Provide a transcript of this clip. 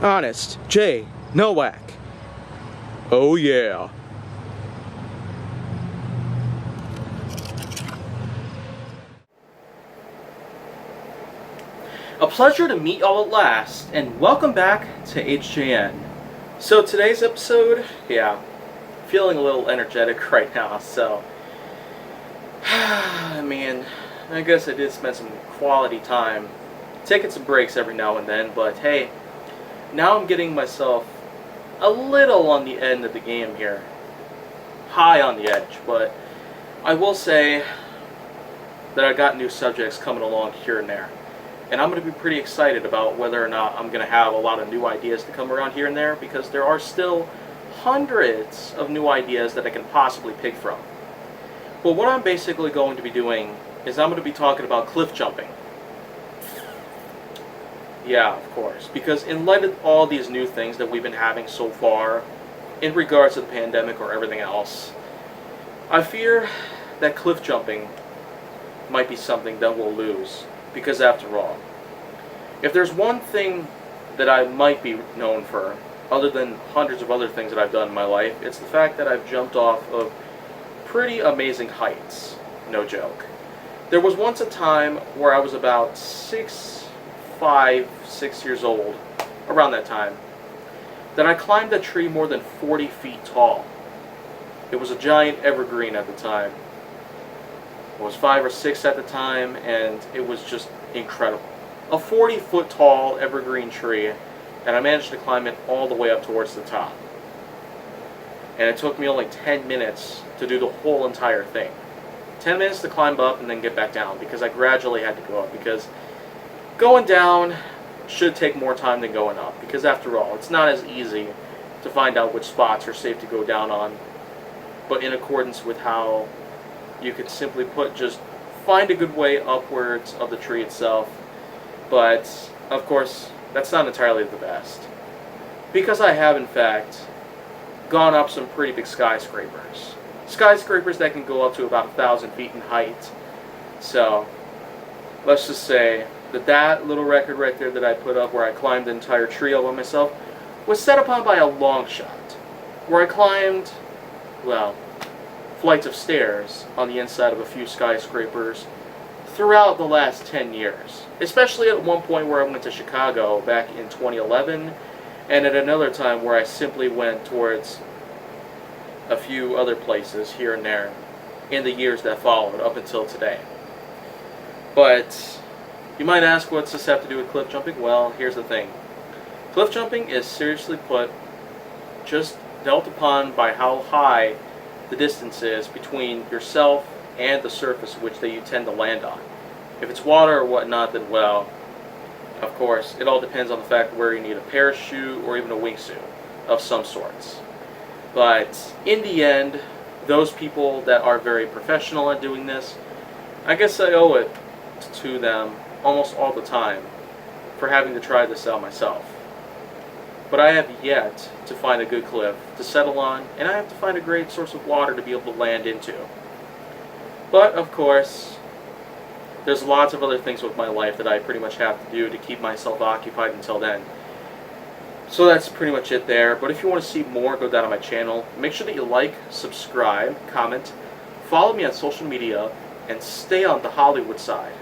Honest J. Nowak. Oh yeah. A pleasure to meet y'all at last, and welcome back to HJN. So today's episode, feeling a little energetic right now, so I guess I did spend some quality time taking some breaks every now and then, but hey, now I'm getting myself a little on the end of the game here. High on the edge, but I will say that I got new subjects coming along here and there. And I'm going to be pretty excited about whether or not I'm going to have a lot of new ideas to come around here and there, because there are still hundreds of new ideas that I can possibly pick from. But what I'm basically going to be doing is I'm going to be talking about cliff jumping. Yeah, of course. Because in light of all these new things that we've been having so far in regards to the pandemic or everything else, I fear that cliff jumping might be something that we'll lose. Because after all, if there's one thing that I might be known for, other than hundreds of other things that I've done in my life, it's the fact that I've jumped off of pretty amazing heights. No joke. There was once a time where I was about 6 years old, around that time, that I climbed a tree more than 40 feet tall. It was a giant evergreen at the time. I was 5 or 6 at the time, and it was just incredible. A 40-foot tall evergreen tree, and I managed to climb it all the way up towards the top. And it took me only 10 minutes to do the whole entire thing. 10 minutes to climb up and then get back down, because I gradually had to go up, because going down should take more time than going up, because after all, it's not as easy to find out which spots are safe to go down on, but in accordance with how you could simply put, just find a good way upwards of the tree itself. But, of course, that's not entirely the best. Because I have, in fact, gone up some pretty big skyscrapers. Skyscrapers that can go up to about 1,000 feet in height. So, let's just say that that little record right there that I put up, where I climbed the entire tree all by myself, was set upon by a long shot. Where I climbed, well, flights of stairs on the inside of a few skyscrapers throughout the last 10 years. Especially at one point where I went to Chicago back in 2011, and at another time where I simply went towards a few other places here and there in the years that followed up until today. But you might ask, what's this have to do with cliff jumping? Well, here's the thing. Cliff jumping is, seriously put, just dealt upon by how high the distance is between yourself and the surface which that you tend to land on. If it's water or whatnot, then well, of course, it all depends on the fact where you need a parachute or even a wingsuit of some sorts. But in the end, those people that are very professional at doing this, I guess I owe it to them almost all the time for having to try this out myself. But I have yet to find a good cliff to settle on, and I have to find a great source of water to be able to land into. But, of course, there's lots of other things with my life that I pretty much have to do to keep myself occupied until then. So that's pretty much it there. But if you want to see more, go down to my channel. Make sure that you like, subscribe, comment, follow me on social media, and stay on the Hollywood side.